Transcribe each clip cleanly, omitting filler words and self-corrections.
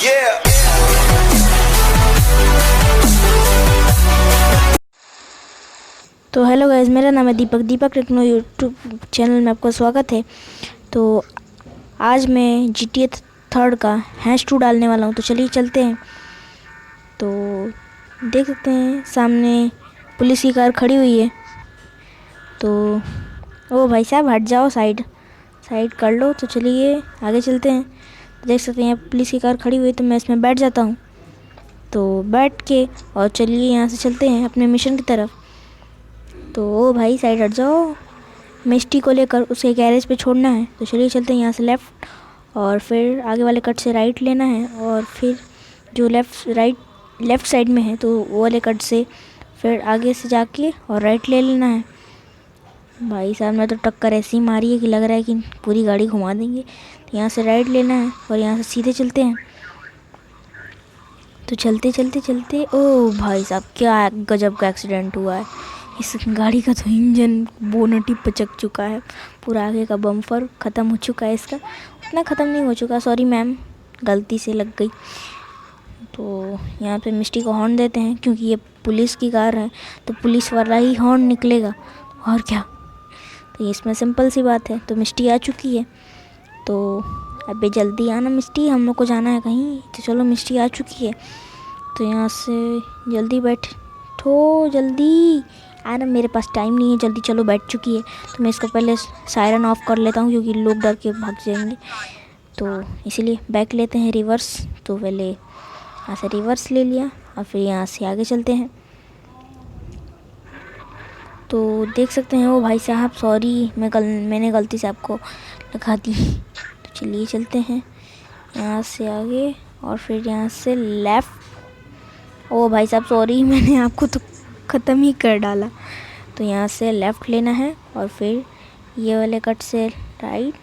तो hello guys, मेरा नाम है दीपक टेक्नो यूट्यूब चैनल में आपका स्वागत है। तो आज मैं GTA 3 का हैश 2 डालने वाला हूँ। तो चलिए चलते हैं। तो देख सकते हैं सामने पुलिस की कार खड़ी हुई है। तो ओ भाई साहब हट जाओ, साइड कर लो। तो चलिए आगे चलते हैं। देख सकते हैं यहाँ पुलिस की कार खड़ी हुई है, तो मैं इसमें बैठ जाता हूँ। तो बैठ के और चलिए यहाँ से चलते हैं अपने मिशन की तरफ। तो ओ भाई साइड हट जाओ, मिस्टी को लेकर उसके गैरेज पे छोड़ना है। तो चलिए चलते हैं यहाँ से लेफ़्ट, और फिर आगे वाले कट से राइट लेना है, और फिर जो लेफ़्ट साइड में है तो वो वाले कट से फिर आगे से जाके और राइट ले लेना है। भाई साहब ने तो टक्कर ऐसी मारी है कि लग रहा है कि पूरी गाड़ी घुमा देंगे। तो यहाँ से राइट लेना है और यहाँ से सीधे चलते हैं। तो चलते ओ भाई साहब क्या गजब का एक्सीडेंट हुआ है। इस गाड़ी का तो इंजन बोनट ही पचक चुका है, पूरा आगे का बम्पर ख़त्म हो चुका है। इसका उतना ख़त्म नहीं हो चुका, सॉरी मैम, गलती से लग गई। तो यहाँ पे मिस्टी को हॉर्न देते हैं, क्योंकि ये पुलिस की कार है तो पुलिस वाला ही हॉर्न निकलेगा, और क्या। तो इसमें सिंपल सी बात है। तो मिस्टी आ चुकी है, तो अबे जल्दी आना मिस्टी, हम लोग को जाना है कहीं। तो चलो मिस्टी आ चुकी है, तो यहाँ से जल्दी बैठो, जल्दी आना, मेरे पास टाइम नहीं है, जल्दी चलो, बैठ चुकी है। तो मैं इसको पहले सायरन ऑफ कर लेता हूँ, क्योंकि लोग डर के भाग जाएंगे। तो इसीलिए बैक लेते हैं रिवर्स। तो पहले यहाँ से रिवर्स ले लिया और फिर यहाँ से आगे चलते हैं। तो देख सकते हैं, वो भाई साहब सॉरी, मैंने गलती से आपको लगा दी। तो चलिए चलते हैं यहाँ से आगे, और फिर यहाँ से लेफ़्ट। ओ भाई साहब सॉरी, मैंने आपको तो ख़त्म ही कर डाला। तो यहाँ से लेफ़्ट लेना है, और फिर ये वाले कट से लेफ़्ट,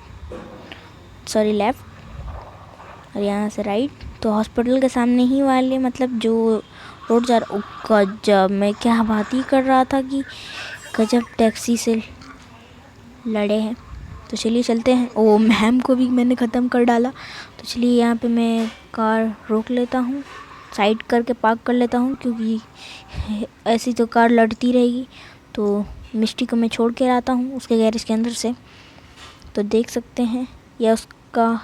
और यहाँ से राइट। तो हॉस्पिटल के सामने ही वाले, मतलब जो रोड जा रहा, गजब, मैं क्या बात ही कर रहा था कि गजब टैक्सी से लड़े हैं। तो चलिए चलते हैं। ओ मैम को भी मैंने ख़त्म कर डाला। तो चलिए यहाँ पे मैं कार रोक लेता हूँ, साइड करके पार्क कर लेता हूँ, क्योंकि ऐसी तो कार लड़ती रहेगी। तो मिस्टी को मैं छोड़ के आता हूँ उसके गैरेज के अंदर से। तो देख सकते हैं यह उसका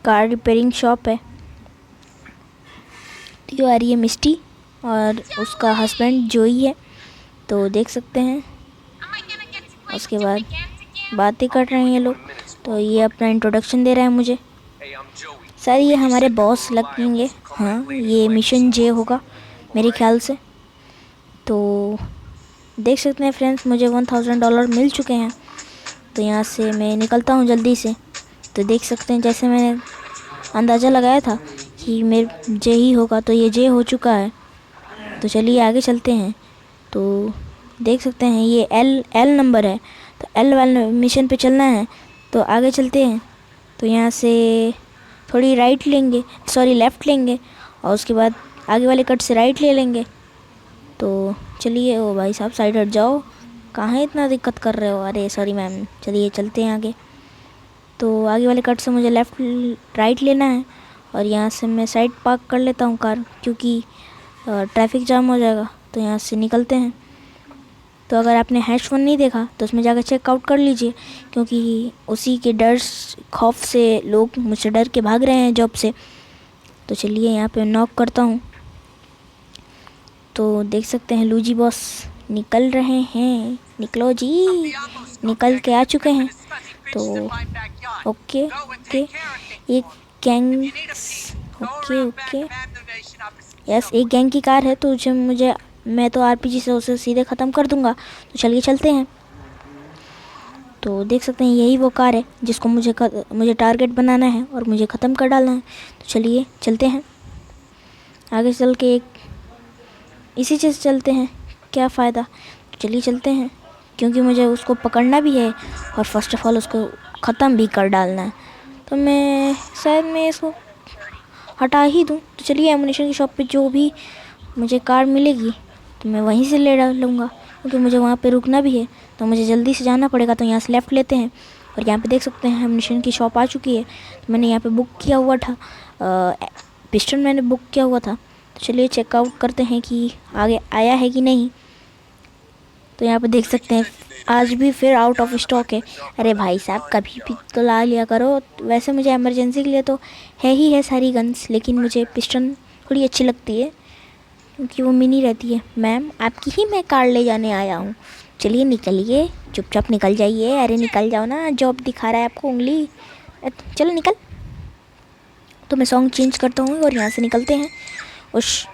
कार रिपेयरिंग शॉप है। तो ये आ रही है मिस्टी और उसका हस्बैंड जोई है। तो देख सकते हैं, उसके बाद बातें कर रहे हैं ये लोग। तो ये अपना इंट्रोडक्शन दे रहा है मुझे। सर ये हमारे बॉस लगेंगे, हाँ ये मिशन जे होगा मेरे ख्याल से। तो देख सकते हैं फ्रेंड्स, मुझे $1000 मिल चुके हैं। तो यहाँ से मैं निकलता हूँ जल्दी से। तो देख सकते हैं जैसे मैंने अंदाज़ा लगाया था कि मेरे जे ही होगा, तो ये जे हो चुका है। तो चलिए आगे चलते हैं। तो देख सकते हैं ये एल नंबर है, तो एल वाले मिशन पे चलना है। तो आगे चलते हैं। तो यहाँ से थोड़ी राइट लेंगे, सॉरी लेफ़्ट लेंगे, और उसके बाद आगे वाले कट से राइट ले लेंगे। तो चलिए, ओ भाई साहब साइड हट जाओ, कहाँ इतना दिक्कत कर रहे हो। अरे सॉरी मैम, चलिए चलते हैं आगे। तो आगे वाले कट से मुझे राइट लेना है, और यहाँ से मैं साइड पार्क कर लेता हूँ कार, क्योंकि ट्रैफिक जाम हो जाएगा। तो यहाँ से निकलते हैं। तो अगर आपने हैश 1 नहीं देखा तो उसमें जाकर चेकआउट कर लीजिए, क्योंकि उसी के डर खौफ से लोग मुझसे डर के भाग रहे हैं जॉब से। तो चलिए यहाँ पे नॉक करता हूँ। तो देख सकते हैं लूजी बॉस निकल रहे हैं, निकलो जी, निकल के आ चुके हैं। तो ओके एक गैंग, ओके यस, एक गैंग की कार है, तो मैं तो आरपीजी से उसे सीधे ख़त्म कर दूंगा। तो चलिए चलते हैं। तो देख सकते हैं यही वो कार है जिसको मुझे टारगेट बनाना है और मुझे ख़त्म कर डालना है। तो चलिए चलते हैं आगे चल के, इसी चीज़ चलते हैं, क्या फ़ायदा। तो चलिए चलते हैं, क्योंकि मुझे उसको पकड़ना भी है और फर्स्ट ऑफ ऑल उसको ख़त्म भी कर डालना है। तो मैं इसको हटा ही दूँ। तो चलिए एमुनेशन की शॉप पे जो भी मुझे कार मिलेगी तो मैं वहीं से ले डालूँगा, क्योंकि मुझे वहाँ पे रुकना भी है, तो मुझे जल्दी से जाना पड़ेगा। तो यहाँ से लेफ़्ट लेते हैं और यहाँ पे देख सकते हैं एमिनेशन की शॉप आ चुकी है। तो मैंने यहाँ पे बुक किया हुआ था, पिस्टन मैंने बुक किया हुआ था। तो चलिए चेकआउट करते हैं कि आगे आया है कि नहीं। तो यहाँ पे देख सकते हैं आज भी फिर आउट ऑफ स्टॉक है। अरे भाई साहब कभी भी तो ला लिया करो। वैसे मुझे इमरजेंसी के लिए तो है सारी गन्स, लेकिन मुझे पिस्टन थोड़ी अच्छी लगती है क्योंकि वो मिनी रहती है। मैम आपकी ही मैं कार ले जाने आया हूँ, चलिए निकलिए, चुपचाप निकल जाइए। अरे निकल जाओ ना, जॉब दिखा रहा है आपको उंगली, चलो निकल। तो मैं सॉन्ग चेंज करता हूँ और यहाँ से निकलते हैं उस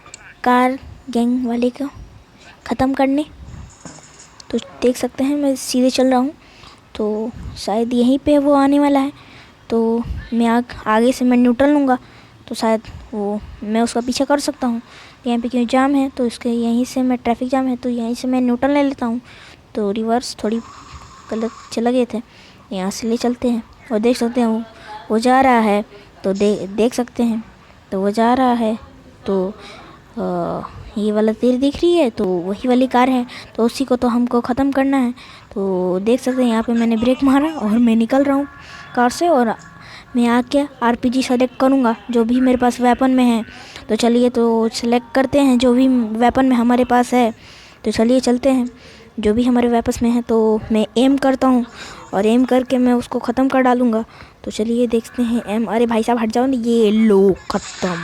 कार गैंग वाले को ख़त्म करने। तो देख सकते हैं मैं सीधे चल रहा हूँ, तो शायद यहीं पे वो आने वाला है। तो मैं आगे से मैं न्यूट्रल लूँगा, तो शायद वो मैं उसका पीछा कर सकता हूँ। यहाँ पे क्यों जाम है, तो इसके यहीं से मैं ट्रैफिक जाम है तो यहीं से मैं न्यूट्रल ले लेता हूँ। तो रिवर्स थोड़ी गलत चला गए थे, यहाँ से ले चलते हैं। और देख सकते हैं वो जा रहा है, तो देख सकते हैं तो वो जा रहा है। तो ये वाला तीर दिख रही है, तो वही वाली कार है, तो उसी को तो हमको ख़त्म करना है। तो देख सकते हैं यहाँ पे मैंने ब्रेक मारा और मैं निकल रहा हूँ कार से। और मैं आके आरपीजी सेलेक्ट करूँगा जो भी मेरे पास वेपन में है। तो चलिए तो सेलेक्ट करते हैं जो भी वेपन में हमारे पास है। तो चलिए चलते हैं जो भी हमारे वेपन में है। तो मैं एम करता हूँ और एम करके मैं उसको ख़त्म कर डालूँगा। तो चलिए देखते हैं एम। अरे भाई साहब हट जाओ ना, ये लो ख़त्म।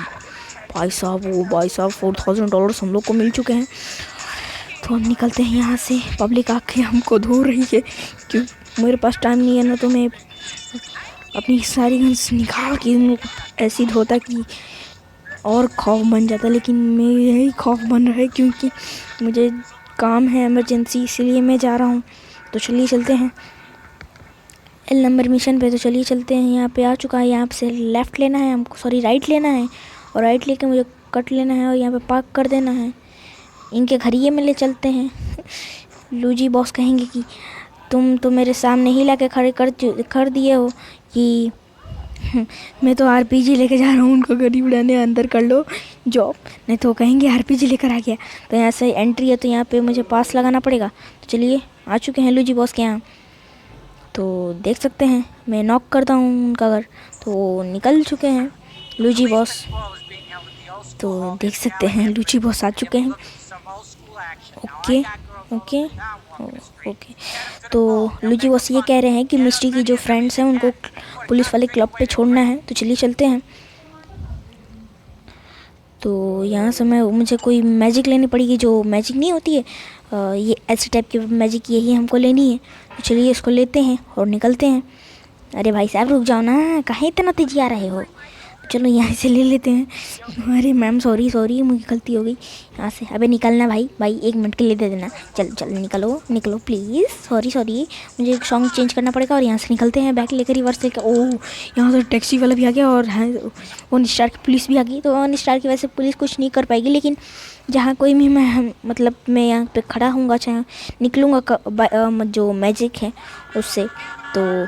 भाई साहब $4000 हम लोग को मिल चुके हैं। तो हम निकलते हैं यहाँ से। पब्लिक आके हमको धो रही है क्यों मेरे पास टाइम नहीं है ना, तो मैं अपनी सारी गन्स निकाल के उनको ऐसी धोता कि और खौफ बन जाता। लेकिन मैं यही खौफ बन रहा है क्योंकि मुझे काम है इमरजेंसी, इसलिए मैं जा रहा हूँ। तो चलिए चलते हैं एल नंबर मिशन पे। तो चलिए चलते हैं, यहाँ पे आ चुका है। यहाँ से लेफ़्ट लेना है हमको, सॉरी राइट लेना है, और राइट लेके मुझे कट लेना है और यहाँ पे पार्क कर देना है। इनके घर ये में ले चलते हैं। लूजी बॉस कहेंगे कि तुम तो मेरे सामने ही लाके खड़े कर दिए हो कि मैं तो आरपीजी लेके जा रहा हूँ उनको गरीब उड़ाने, अंदर कर लो जॉब, नहीं तो कहेंगे आरपीजी लेकर आ गया। तो यहाँ से एंट्री है, तो यहाँ पे मुझे पास लगाना पड़ेगा। तो चलिए आ चुके हैं लूजी बॉस के यहाँ। तो देख सकते हैं मैं नॉक करता हूँ उनका घर, तो निकल चुके हैं लूजी बॉस। तो देख सकते हैं लूजी बॉस आ चुके हैं। Okay okay okay. तो लूजी बॉस ये कह रहे हैं कि मिस्टी की जो फ्रेंड्स हैं उनको पुलिस वाले क्लब पे छोड़ना है। तो चलिए चलते हैं। तो यहाँ से मुझे कोई मैजिक लेनी पड़ेगी, जो मैजिक नहीं होती है, ये ऐसे टाइप की मैजिक यही हमको लेनी है। तो चलिए इसको लेते हैं और निकलते हैं। अरे भाई साहब रुक जाओ ना, कहाँ इतना तेजी आ रहे हो। चलो यहाँ से ले लेते हैं। अरे मैम सॉरी मुझे गलती हो गई यहाँ से। अबे निकलना भाई 1 मिनट के लिए दे देना। चल निकलो प्लीज़। सॉरी मुझे एक सॉन्ग चेंज करना पड़ेगा। और यहाँ से निकलते हैं बैक लेकर, रिवर्स लेकर। ओह यहाँ से टैक्सी वाला भी आ गया और वन स्टार की पुलिस भी आ गई। तो वन स्टार की वजह से पुलिस कुछ नहीं कर पाएगी, लेकिन जहाँ कोई भी मैं यहाँ पे खड़ा हूँगा, चाहे निकलूँगा जो मैजिक है उससे, तो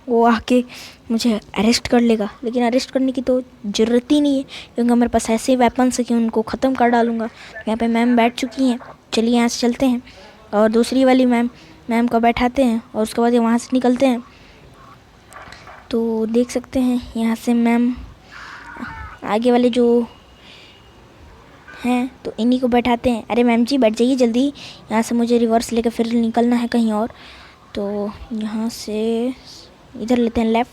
वो आके मुझे अरेस्ट कर लेगा। लेकिन अरेस्ट करने की तो ज़रूरत ही नहीं है क्योंकि मेरे पास ऐसे वेपन्स है कि उनको ख़त्म कर डालूँगा। यहाँ पे मैम बैठ चुकी हैं। चलिए यहाँ से चलते हैं और दूसरी वाली मैम को बैठाते हैं और उसके बाद वहाँ से निकलते हैं। तो देख सकते हैं यहाँ से मैम आगे वाले जो हैं तो इन्हीं को बैठाते हैं। अरे मैम जी बैठ जाइए जल्दी, यहाँ से मुझे रिवर्स लेकर फिर निकलना है कहीं और। तो यहाँ से इधर लेते हैं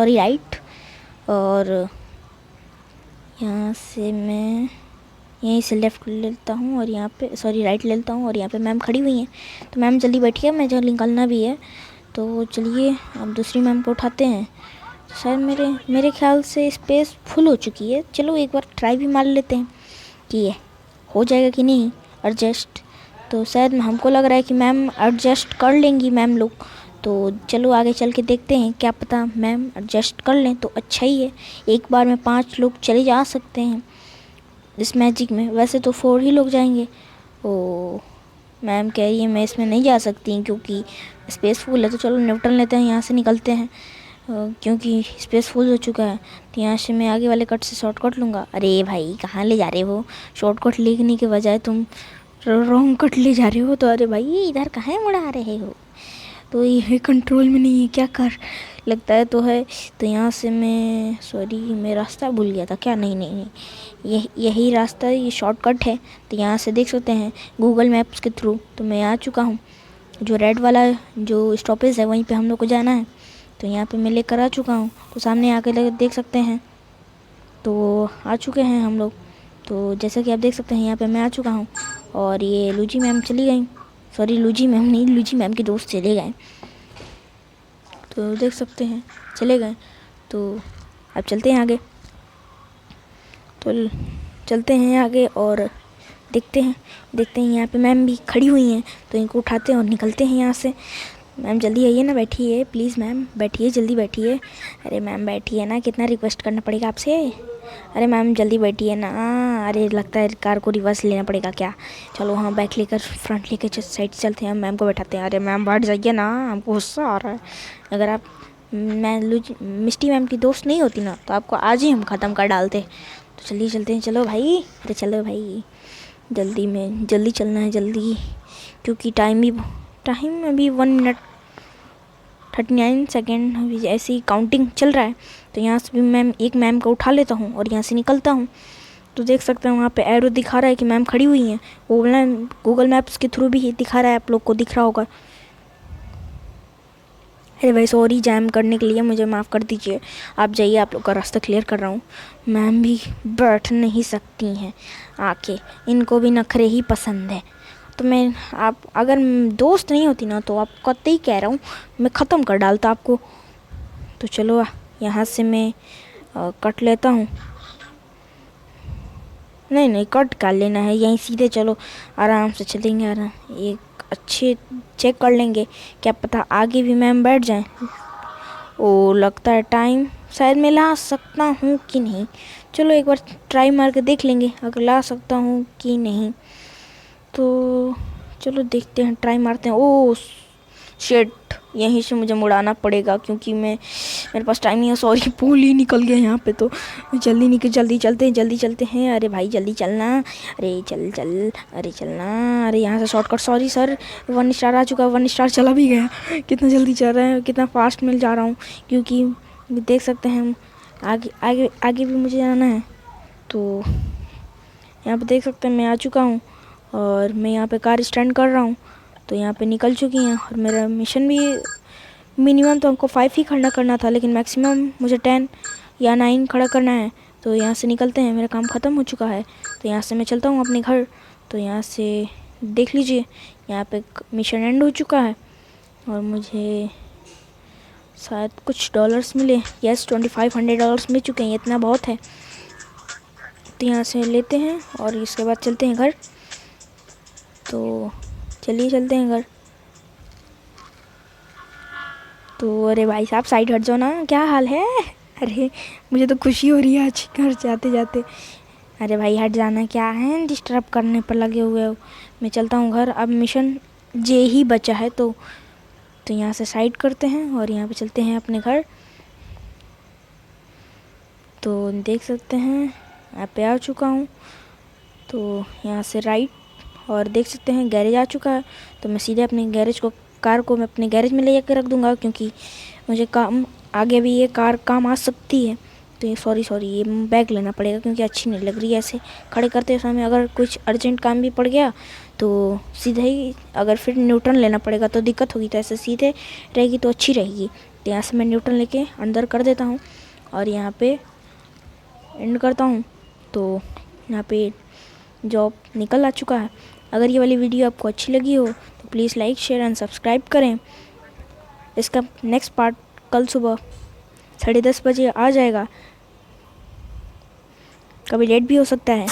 राइट, और यहाँ से मैं यहीं से लेफ़्ट ले लेता हूँ और यहाँ पे राइट ले लेता हूँ। और यहाँ पे मैम खड़ी हुई हैं, तो मैम जल्दी बैठिए, मैं जो निकलना भी है। तो चलिए अब दूसरी मैम को उठाते हैं। शायद मेरे ख्याल से स्पेस फुल हो चुकी है। चलो एक बार ट्राई भी मार लेते हैं कि ये हो जाएगा कि नहीं एडजस्ट। तो शायद हमको लग रहा है कि मैम एडजस्ट कर लेंगी मैम लोग। तो चलो आगे चल के देखते हैं, क्या पता मैम एडजस्ट कर लें तो अच्छा ही है। एक बार में 5 लोग चले जा सकते हैं इस मैजिक में, वैसे तो 4 ही लोग जाएंगे। ओ मैम कह रही है मैं इसमें नहीं जा सकती क्योंकि स्पेस फुल है। तो चलो न्यूट्रल लेते हैं, यहाँ से निकलते हैं क्योंकि स्पेस फुल हो चुका है। तो यहाँ से मैं आगे वाले कट से शॉर्टकट लूँगा। अरे भाई कहाँ ले जा रहे हो, शॉर्टकट लेने के बजाय तुम रॉन्ग कट ले जा रहे हो। तो अरे भाई इधर कहाँ मुड़ा रहे हो। तो ये कंट्रोल में नहीं है, क्या कर लगता है तो है। तो यहाँ से मैं सॉरी मैं रास्ता भूल गया था क्या, नहीं नहीं नहीं यही रास्ता, ये शॉर्टकट है। तो यहाँ से देख सकते हैं गूगल मैप्स के थ्रू तो मैं आ चुका हूँ। जो रेड वाला जो स्टॉपेज है वहीं पे हम लोग को जाना है। तो यहाँ पे मैं लेकर आ चुका हूँ, तो सामने आके देख सकते हैं तो आ चुके हैं हम लोग। तो जैसा कि आप देख सकते हैं यहाँ पे मैं आ चुका हूँ और ये लूजी मैम चली गई, सॉरी लूजी मैम नहीं, लूजी मैम के दोस्त चले गए। तो देख सकते हैं चले गए। तो अब चलते हैं आगे, तो चलते हैं आगे और देखते हैं यहाँ पे मैम भी खड़ी हुई हैं। तो इनको उठाते हैं और निकलते हैं यहाँ से। मैम जल्दी आइए ना, बैठिए प्लीज़ मैम, बैठिए जल्दी बैठिए। अरे मैम बैठिए ना, कितना रिक्वेस्ट करना पड़ेगा आपसे। अरे मैम जल्दी बैठिए ना। अरे लगता है कार को रिवर्स लेना पड़ेगा क्या। चलो हाँ बैक लेकर फ्रंट लेकर साइड चलते हैं, मैम को बैठाते हैं। अरे मैम बैठ जाइए ना, हमको गुस्सा आ रहा है। अगर आप मिस्टी मैम की दोस्त नहीं होती ना तो आपको आज ही हम ख़त्म कर डालते। तो चलिए चलते हैं, चलो भाई, अरे चलो भाई जल्दी चलना है जल्दी, क्योंकि टाइम अभी 1 मिनट 39 सेकेंड अभी ऐसे ही काउंटिंग चल रहा है। तो यहाँ से भी एक मैम को उठा लेता हूँ और यहाँ से निकलता हूँ। तो देख सकते हैं वहाँ पे एरो दिखा रहा है कि मैम खड़ी हुई हैं। गूगल मैप्स के थ्रू भी दिखा रहा है, आप लोग को दिख रहा होगा। अरे भाई सॉरी जैम करने के लिए, मुझे माफ़ कर दीजिए। आप जाइए, आप लोग का रास्ता क्लियर कर रहा हूँ। मैम भी बैठ नहीं सकती हैं आके, इनको भी नखरे ही पसंद है। तो मैं आप अगर दोस्त नहीं होती ना तो आप कतई ही कह रहा हूँ मैं ख़त्म कर डालता आपको। तो चलो यहाँ से मैं कट लेता हूँ। नहीं कट कर लेना है, यहीं सीधे चलो, आराम से चलेंगे, आराम एक अच्छे चेक कर लेंगे, क्या पता आगे भी मैम बैठ जाएं। ओ लगता है टाइम शायद मैं ला सकता हूँ कि नहीं। चलो एक बार ट्राई मार के देख लेंगे अगर ला सकता हूँ कि नहीं। तो चलो देखते हैं, ट्राई मारते हैं। ओ शिट, यहीं से मुझे मुड़ाना पड़ेगा क्योंकि मेरे पास टाइम नहीं है। सॉरी पुल ही निकल गया यहाँ पे, तो जल्दी चलते हैं। अरे भाई जल्दी चलना, अरे चल अरे चलना, अरे यहाँ से शॉर्टकट। सॉरी सर 1 स्टार आ चुका, 1 स्टार चला भी गया। कितना जल्दी चल रहा है, कितना फास्ट मिल जा रहा हूँ, क्योंकि देख सकते हैं हम आगे भी मुझे जाना है। तो यहाँ पे देख सकते हैं मैं आ चुका हूँ और मैं यहाँ पे कार स्टैंड कर रहा हूँ। तो यहाँ पे निकल चुकी हैं और मेरा मिशन भी मिनिमम तो हमको 5 ही खड़ा करना था, लेकिन मैक्सिमम मुझे 10 या 9 खड़ा करना है। तो यहाँ से निकलते हैं, मेरा काम ख़त्म हो चुका है। तो यहाँ से मैं चलता हूँ अपने घर। तो यहाँ से देख लीजिए यहाँ पे मिशन एंड हो चुका है और मुझे शायद कुछ डॉलर्स मिले। यस 2500 डॉलर्स मिल चुके हैं, इतना बहुत है। तो यहाँ से लेते हैं और इसके बाद चलते हैं घर। तो चलिए चलते हैं घर। तो अरे भाई साहब साइड हट जाओ ना, क्या हाल है। अरे मुझे तो खुशी हो रही है आज घर जाते जाते। अरे भाई हट जाना, क्या है डिस्टर्ब करने पर लगे हुए हो। मैं चलता हूँ घर, अब मिशन जे ही बचा है। तो यहाँ से साइड करते हैं और यहाँ पे चलते हैं अपने घर। तो देख सकते हैं यहाँ पे आ चुका हूँ। तो यहाँ से राइट और देख सकते हैं गैरेज आ चुका है। तो मैं सीधे अपने कार को मैं अपने गैरेज में ले जाकर रख दूँगा, क्योंकि मुझे काम आगे भी ये कार काम आ सकती है। तो ये सॉरी ये बैग लेना पड़ेगा क्योंकि अच्छी नहीं लग रही है ऐसे खड़े करते समय। अगर कुछ अर्जेंट काम भी पड़ गया तो सीधे ही, अगर फिर न्यूट्रन लेना पड़ेगा तो दिक्कत होगी। तो ऐसे सीधे रहेगी तो अच्छी रहेगी। तो यहाँ से मैं न्यूट्रन लेके अंदर कर देता हूँ और यहाँ पे एंड करता हूँ। तो यहाँ पे जॉब निकल आ चुका है। अगर ये वाली वीडियो आपको अच्छी लगी हो तो please like share and subscribe करें। इसका नेक्स्ट पार्ट कल सुबह 10:30 बजे आ जाएगा, कभी लेट भी हो सकता है।